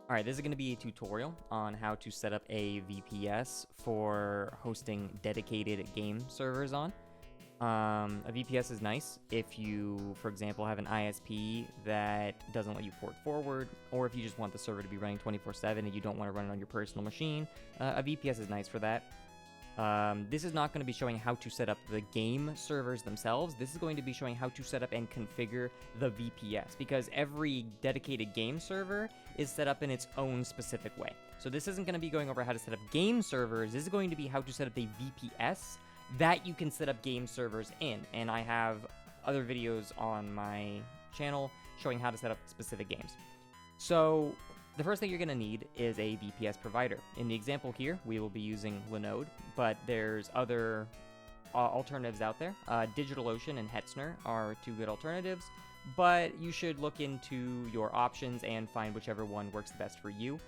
Alright, this is going to be a tutorial on how to set up a VPS for hosting dedicated game servers on. A VPS is nice if you, for example, have an ISP that doesn't let you port forward, or if you just want the server to be running 24/7 and you don't want to run it on your personal machine. A VPS is nice for that. This is not going to be showing how to set up the game servers themselves. This is going to be showing how to set up and configure the VPS, because every dedicated game server is set up in its own specific way. So this isn't going to be going over how to set up game servers. This is going to be how to set up a VPS that you can set up game servers in. And I have other videos on my channel showing how to set up specific games. So the first thing you're going to need is a VPS provider. In the example here, we will be using Linode, but there's other alternatives out there. DigitalOcean and Hetzner are two good alternatives, but you should look into your options and find whichever one works best for you.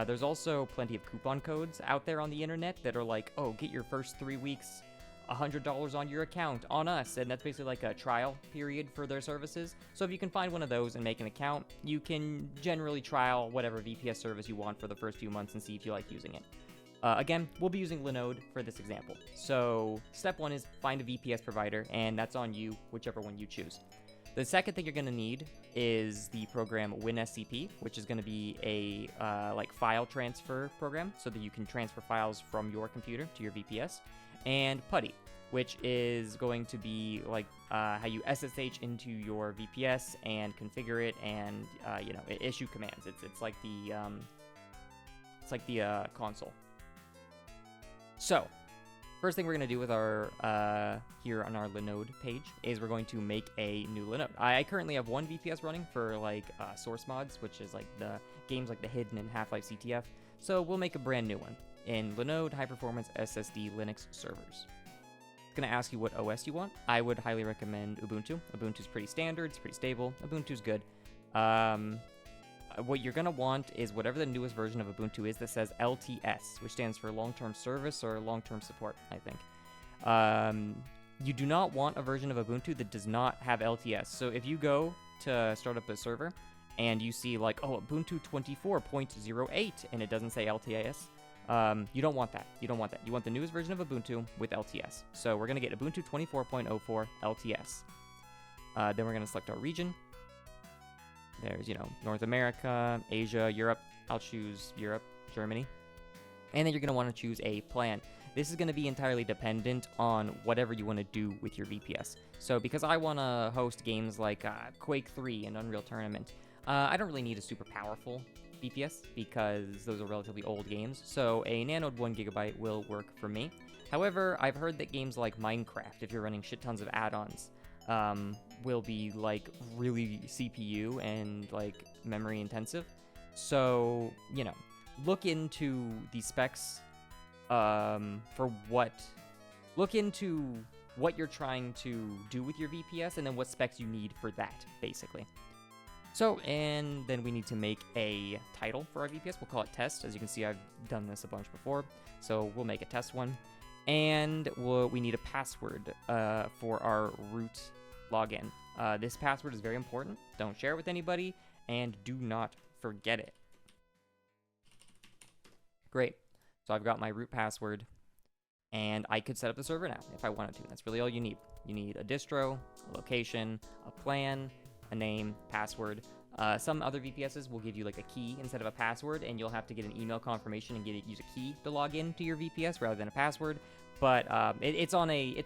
There's also plenty of coupon codes out there on the internet that are like, oh, get your first 3 weeks $100 on your account on us, and that's basically like a trial period for their services. So if you can find one of those and make an account, you can generally trial whatever VPS service you want for the first few months and see if you like using it. Again, we'll be using Linode for this example. So step one is find a VPS provider, and that's on you, whichever one you choose. The second thing you're going to need is the program WinSCP, which is going to be a like file transfer program so that you can transfer files from your computer to your VPS. And PuTTY, which is going to be like how you SSH into your VPS and configure it and issue commands. It's like the console. So first thing we're going to do with our here on our Linode page is we're going to make a new Linode. I currently have one VPS running for like source mods, which is like the games like the Hidden and Half-Life CTF. So we'll make a brand new one in Linode High Performance SSD Linux servers. It's going to ask you what OS you want. I would highly recommend Ubuntu. Ubuntu's pretty standard, it's pretty stable. Ubuntu's good. What you're going to want is whatever the newest version of Ubuntu is that says LTS, which stands for long-term service or long-term support, I think. You do not want a version of Ubuntu that does not have LTS. So if you go to start up a server and you see like, oh, Ubuntu 24.08 and it doesn't say LTS, you don't want that. You don't want that. You want the newest version of Ubuntu with LTS. So we're going to get Ubuntu 24.04 LTS. Then we're going to select our region. There's, North America, Asia, Europe. I'll choose Europe, Germany. And then you're going to want to choose a plan. This is going to be entirely dependent on whatever you want to do with your VPS. So because I want to host games like Quake 3 and Unreal Tournament, I don't really need a super powerful VPS because those are relatively old games, so a nano 1GB will work for me. However, I've heard that games like Minecraft, if you're running shit tons of add-ons, will be like really CPU and like memory intensive. So, look into the specs look into what you're trying to do with your VPS and then what specs you need for that, basically. So, and then we need to make a title for our VPS. We'll call it test. As you can see, I've done this a bunch before. So we'll make a test one. And we need a password for our root login. This password is very important. Don't share it with anybody, and do not forget it. Great. So I've got my root password, and I could set up the server now if I wanted to. That's really all you need. You need a distro, a location, a plan, a name, password. Some other VPSs will give you like a key instead of a password, and you'll have to get an email confirmation and use a key to log in to your VPS rather than a password. But it's on a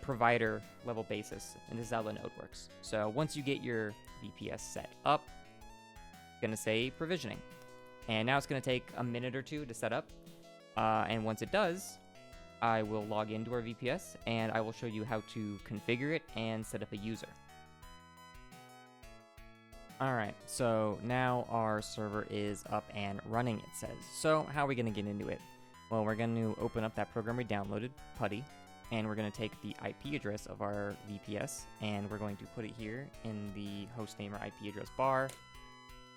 provider level basis, and this is how Linode works. So once you get your VPS set up, it's gonna say provisioning, and now it's gonna take a minute or two to set up. And once it does, I will log into our VPS, and I will show you how to configure it and set up a user. Alright, so now our server is up and running, it says. So how are we going to get into it? Well, we're going to open up that program we downloaded, PuTTY, and we're going to take the IP address of our VPS, and we're going to put it here in the hostname or IP address bar.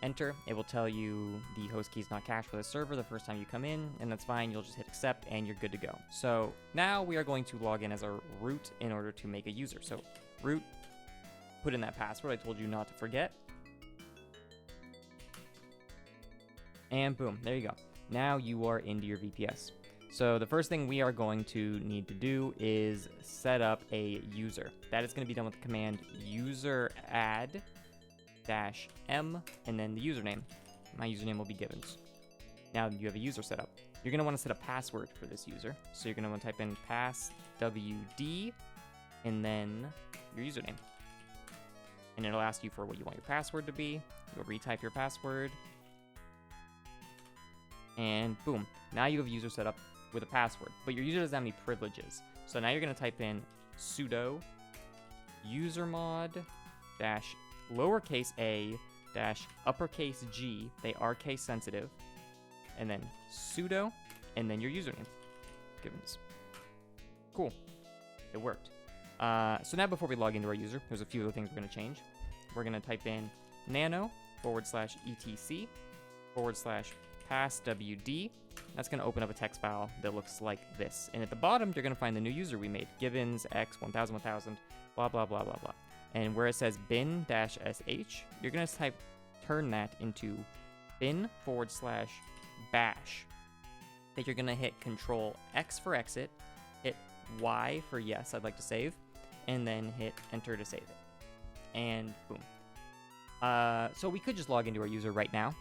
Enter. It will tell you the host key is not cached for the server the first time you come in, and that's fine. You'll just hit accept and you're good to go. So now we are going to log in as our root in order to make a user. So root, put in that password I told you not to forget. And boom, there you go. Now you are into your VPS. So the first thing we are going to need to do is set up a user. That is going to be done with the command useradd-m and then the username. My username will be Givens. Now you have a user set up. You're going to want to set a password for this user. So you're going to want to type in passwd and then your username. And it'll ask you for what you want your password to be. You'll retype your password. And boom, now you have a user set up with a password, but your user doesn't have any privileges. So now you're going to type in sudo usermod dash lowercase a dash uppercase g, they are case sensitive, and then sudo, and then your username. Givens. Cool. It worked. So now before we log into our user, there's a few other things we're going to change. We're going to type in nano /etc/passwd. That's going to open up a text file that looks like this. And at the bottom, you're going to find the new user we made, Givens x 1000 1000, blah, blah, blah, blah, blah. And where it says bin-sh, you're going to turn that into bin/bash. Then you're going to hit Control X for exit, hit Y for yes, I'd like to save, and then hit enter to save it. And boom. So we could just log into our user right now.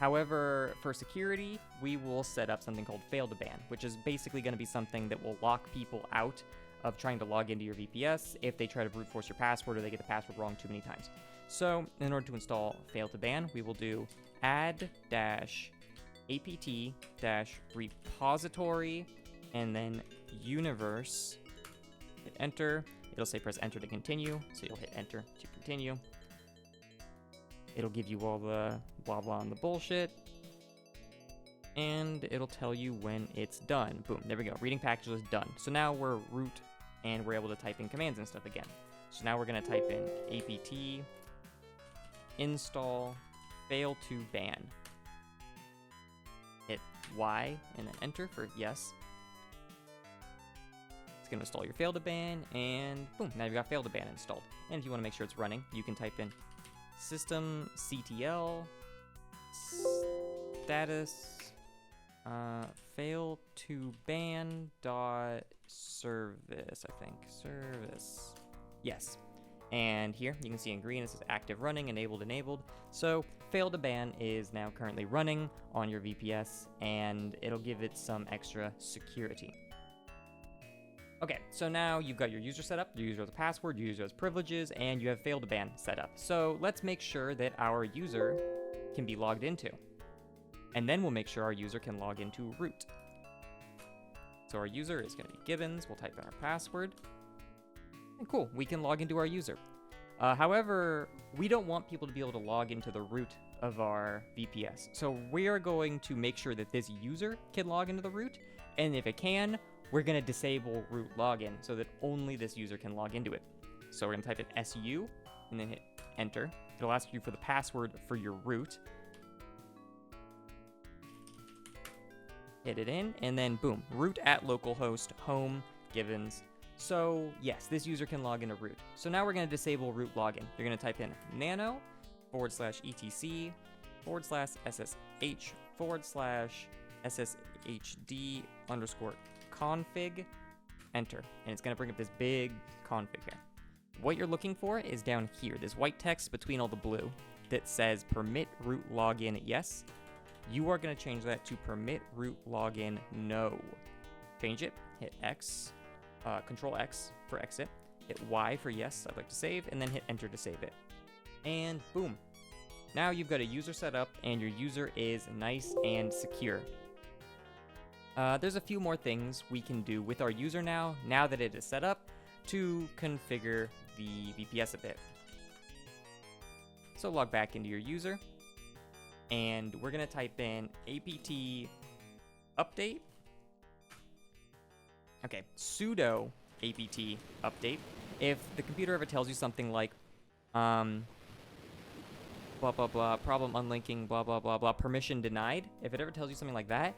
However, for security, we will set up something called fail to ban, which is basically going to be something that will lock people out of trying to log into your VPS if they try to brute force your password or they get the password wrong too many times. So in order to install fail to ban, we will do add-apt-repository and then universe. Hit enter. It'll say press enter to continue, so you'll hit enter to continue. It'll give you all the blah blah and the bullshit, and it'll tell you when it's done. Boom, there we go. Reading packages is done. So now we're root, and we're able to type in commands and stuff again. So now we're going to type in apt install fail to ban. Hit Y and then enter for yes. It's going to install your fail to ban, and boom, now you've got fail to ban installed. And if you want to make sure it's running, you can type in systemctl status fail to ban dot service, I think. Service. Yes. And here you can see in green it says active running, enabled. So fail to ban is now currently running on your VPS, and it'll give it some extra security. Okay, so now you've got your user set up, your user has a password, your user has privileges, and you have fail to ban set up. So let's make sure that our user can be logged into. And then we'll make sure our user can log into root. So our user is going to be Givens. We'll type in our password. And cool, we can log into our user. However, we don't want people to be able to log into the root of our VPS. So we are going to make sure that this user can log into the root, and if it can, we're going to disable root login so that only this user can log into it. So we're going to type in SU and then hit enter. It'll ask you for the password for your root. Hit it in, and then boom, root at localhost home Givens. So yes, this user can log into root. So now we're going to disable root login. You're going to type in nano /etc/sshd_config, enter, and it's going to bring up this big config here. What you're looking for is down here, this white text between all the blue that says permit root login yes. You are going to change that to permit root login no. Change it, hit X, Control X for exit, hit Y for yes, I'd like to save, and then hit enter to save it. And boom. Now you've got a user set up, and your user is nice and secure. There's a few more things we can do with our user now that it is set up, to configure the VPS a bit. So log back into your user, and we're going to type in apt-update. Okay, sudo apt-update. If the computer ever tells you something like, blah, blah, blah, problem unlinking, blah, blah, blah, blah, permission denied, if it ever tells you something like that,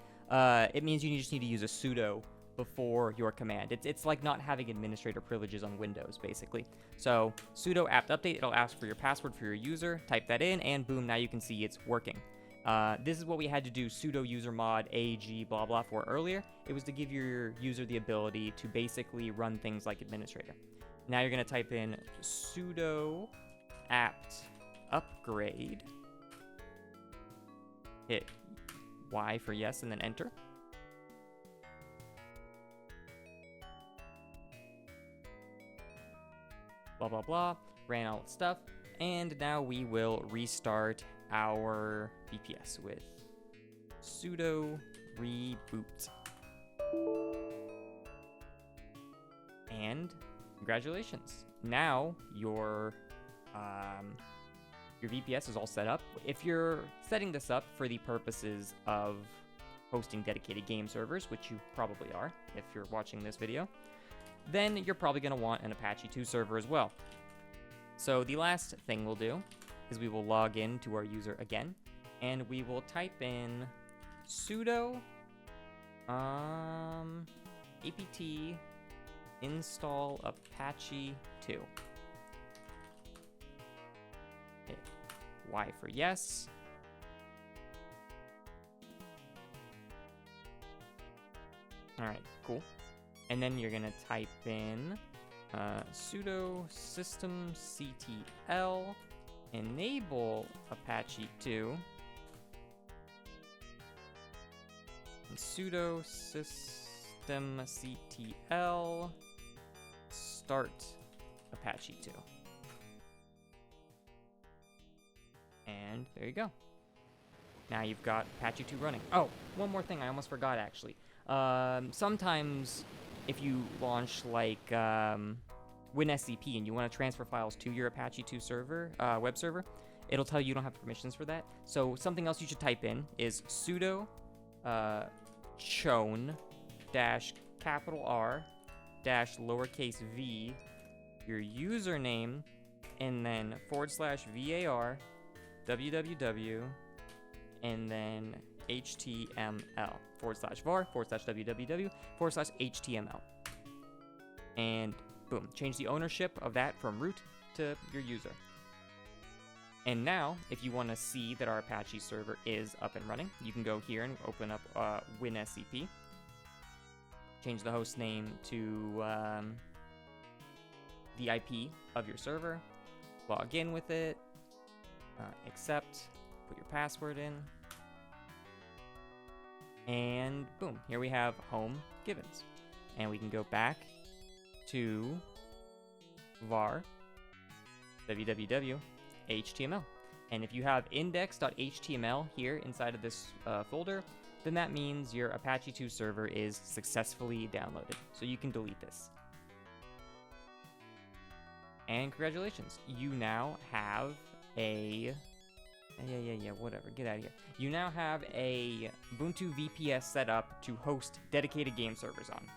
it means you just need to use a sudo before your command. It's like not having administrator privileges on Windows, basically. So sudo apt-update, it'll ask for your password for your user, type that in, and boom, now you can see it's working. This is what we had to do sudo usermod ag blah blah for earlier. It was to give your user the ability to basically run things like administrator. Now you're going to type in sudo apt-upgrade, hit Y for yes, and then enter. Blah blah blah, ran all its stuff, and now we will restart our VPS with sudo reboot. And congratulations, now your VPS is all set up. If you're setting this up for the purposes of hosting dedicated game servers, which you probably are if you're watching this video, then you're probably going to want an Apache 2 server as well. So the last thing we'll do is we will log in to our user again, and we will type in sudo apt install Apache 2. Hit Y for yes. All right, cool. And then you're gonna type in sudo systemctl enable Apache 2 and sudo systemctl start Apache 2. And there you go. Now you've got Apache 2 running. Oh, one more thing I almost forgot actually. Sometimes if you launch like WinSCP and you want to transfer files to your Apache 2 server, web server, it'll tell you don't have permissions for that. So something else you should type in is sudo chown -R -v, your username, and then /var www, and then HTML /var /www /HTML. And boom, change the ownership of that from root to your user. And now, if you want to see that our Apache server is up and running, you can go here and open up WinSCP. Change the host name to the IP of your server. Log in with it. Accept. Put your password in. And boom, here we have home givens. And we can go back to var www HTML. And if you have index.html here inside of this folder, then that means your Apache 2 server is successfully downloaded. So you can delete this. And congratulations, you now have a whatever, get out of here. You now have a Ubuntu VPS set up to host dedicated game servers on.